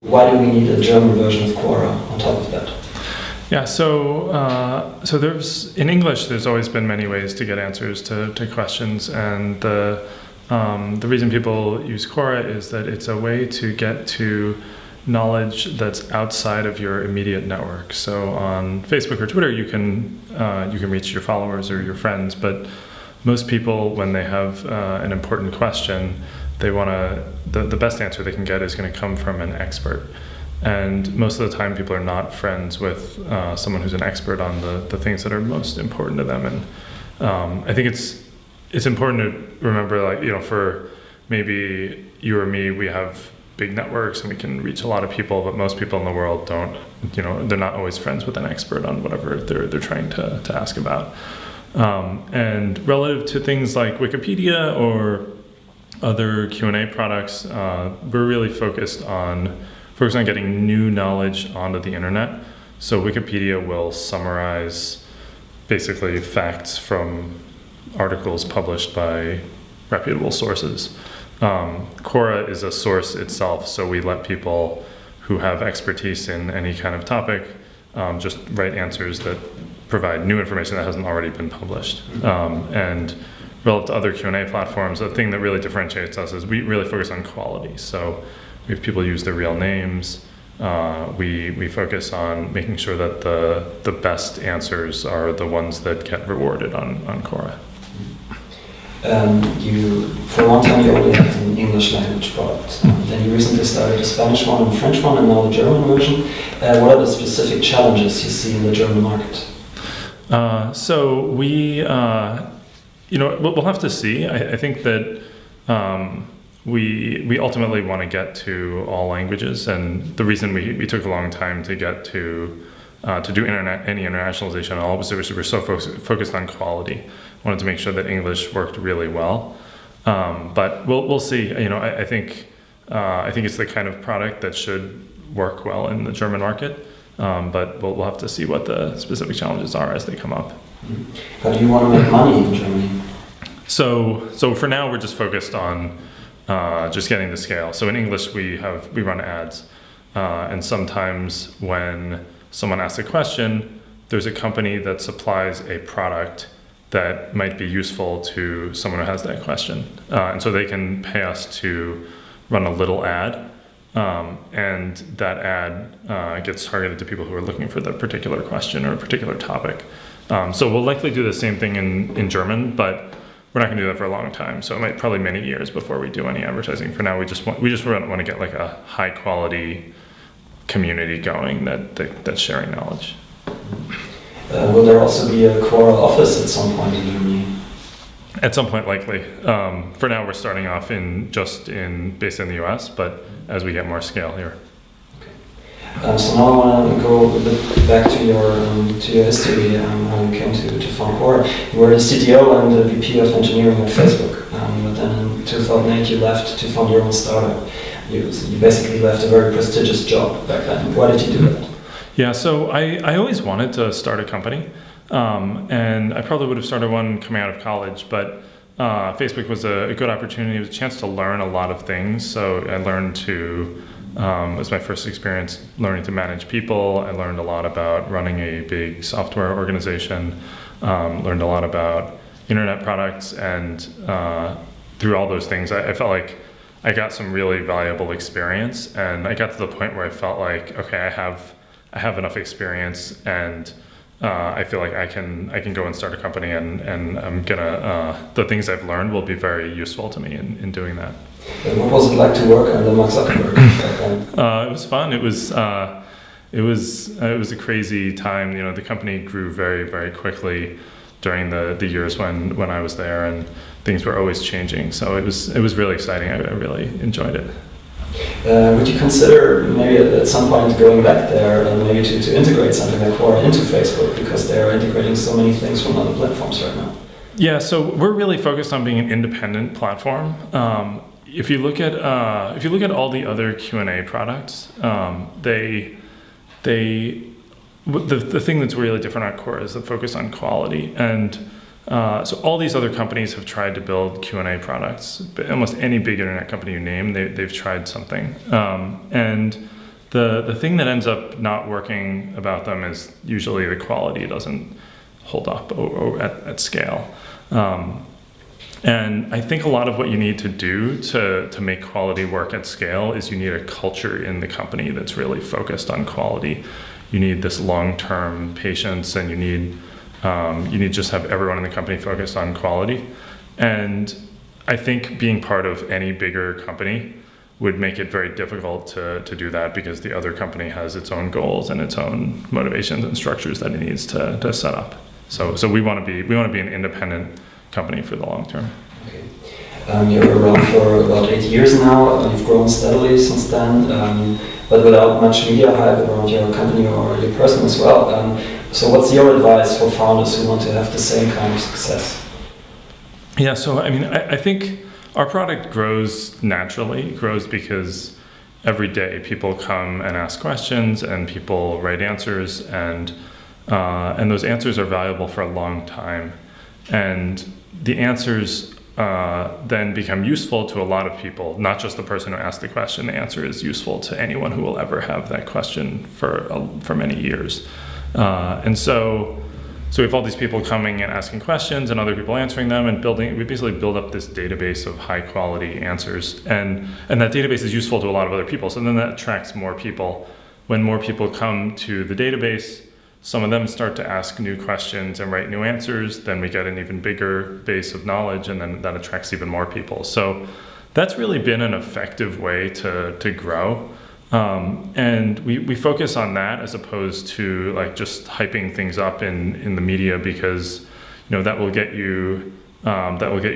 Why do we need a German version of Quora on top of that? Yeah, so there's in English. There's always been many ways to get answers to questions, and the reason people use Quora is that it's a way to get to knowledge that's outside of your immediate network. So on Facebook or Twitter, you can reach your followers or your friends, but most people, when they have an important question, they want the best answer they can get is going to come from an expert. And most of the time, people are not friends with someone who's an expert on the things that are most important to them. And I think it's important to remember, like, you know, for maybe you or me, we have big networks and we can reach a lot of people, but most people in the world don't, you know, they're not always friends with an expert on whatever they're trying to ask about. And relative to things like Wikipedia or other Q&A products, we're really focused on getting new knowledge onto the internet. So Wikipedia will summarize basically facts from articles published by reputable sources. Quora is a source itself, so we let people who have expertise in any kind of topic just write answers that provide new information that hasn't already been published. And relative to other Q&A platforms, the thing that really differentiates us is we really focus on quality. So we have people use their real names. We focus on making sure that the best answers are the ones that get rewarded on Quora. For a long time you only had an English language product. Then you recently started a Spanish one and a French one and now the German version. What are the specific challenges you see in the German market? So we, you know, we'll have to see. I think that we ultimately want to get to all languages, and the reason we took a long time to get to do any internationalization at all was that we're so focused on quality. Wanted to make sure that English worked really well, but we'll see. You know, I think it's the kind of product that should work well in the German market, but we'll have to see what the specific challenges are as they come up. How do you want to make money in Germany? So for now, we're just focused on just getting the scale. So in English, we run ads, and sometimes when someone asks a question, there's a company that supplies a product that might be useful to someone who has that question. And so they can pay us to run a little ad, and that ad gets targeted to people who are looking for the particular question or a particular topic. So we'll likely do the same thing in German, but we're not going to do that for a long time. So it might probably many years before we do any advertising. For now, we just want to get like a high quality community going that's sharing knowledge. Will there also be a Quora office at some point in Germany? At some point, likely. For now, we're starting off based in the US, but as we get more scale here. Okay. So now I want to go a bit back to your history, how you came to found Quora. You were the CTO and the VP of engineering at Facebook, but then in 2008 you left to found your own startup. You basically left a very prestigious job back then. Why did you do that? Yeah, so I always wanted to start a company, and I probably would have started one coming out of college, but Facebook was a good opportunity. It was a chance to learn a lot of things. So I learned it was my first experience learning to manage people. I learned a lot about running a big software organization, learned a lot about internet products, and through all those things, I felt like I got some really valuable experience, and I got to the point where I felt like, okay, I have enough experience, and I feel like I can go and start a company, and I'm gonna the things I've learned will be very useful to me in doing that. And what was it like to work under Mark Zuckerberg? It was fun. It was a crazy time. You know, the company grew very, very quickly during the years when I was there, and things were always changing. So it was really exciting. I really enjoyed it. Would you consider maybe at some point going back there, maybe to integrate something like Quora into Facebook, because they're integrating so many things from other platforms right now? Yeah, so we're really focused on being an independent platform. If you look at all the other Q&A products, the thing that's really different at Quora is the focus on quality. And so all these other companies have tried to build Q&A products. Almost any big internet company you name, they've tried something. And the thing that ends up not working about them is usually the quality doesn't hold up at scale. And I think a lot of what you need to do to make quality work at scale is you need a culture in the company that's really focused on quality. You need this long-term patience, and you need just have everyone in the company focused on quality. And I think being part of any bigger company would make it very difficult to do that, because the other company has its own goals and its own motivations and structures that it needs to set up. So we want to be an independent company for the long term. Okay. You're around for about 8 years now. You've grown steadily since then, but without much media hype around your company or your person as well. So what's your advice for founders who want to have the same kind of success? Yeah, so I mean, I think our product grows naturally. It grows because every day people come and ask questions, and people write answers, and those answers are valuable for a long time. And the answers then become useful to a lot of people, not just the person who asked the question. The answer is useful to anyone who will ever have that question for many years. And so we have all these people coming and asking questions, and other people answering them, and we basically build up this database of high quality answers. And that database is useful to a lot of other people. So then that attracts more people. When more people come to the database, some of them start to ask new questions and write new answers. Then we get an even bigger base of knowledge, and then that attracts even more people. So that's really been an effective way to grow. And we focus on that as opposed to like just hyping things up in the media, because that will get you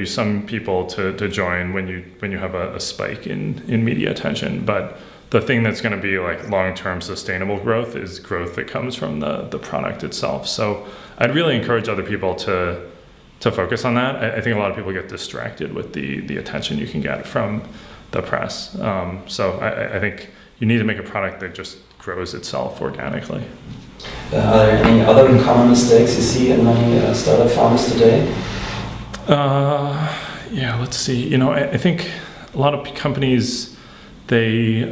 some people to join when you have a spike in media attention. But the thing that's going to be like long-term sustainable growth is growth that comes from the product itself. So I'd really encourage other people to focus on that. I think a lot of people get distracted with the attention you can get from the press. So I think you need to make a product that just grows itself organically. Are there any other common mistakes you see in many startup founders today? Yeah, let's see. I think a lot of companies, they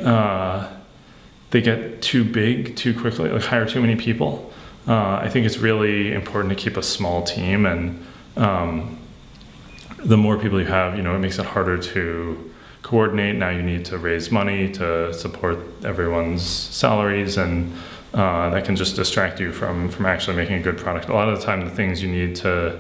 get too big too quickly, like hire too many people. I think it's really important to keep a small team, and the more people you have, it makes it harder to coordinate. Now you need to raise money to support everyone's salaries, and that can just distract you from actually making a good product. A lot of the time, the things you need to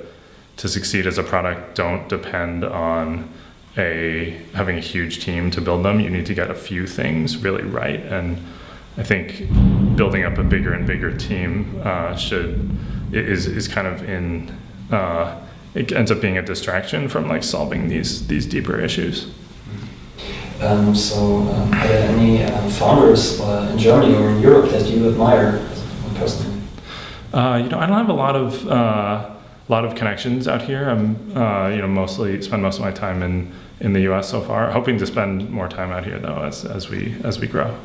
succeed as a product don't depend on having a huge team to build them. You need to get a few things really right, and I think building up a bigger and bigger team is kind of it ends up being a distraction from like solving these deeper issues. So are there any founders in Germany or in Europe that you admire personally? I don't have a lot of connections out here. I'm mostly spend most of my time in the US so far. Hoping to spend more time out here though as we grow.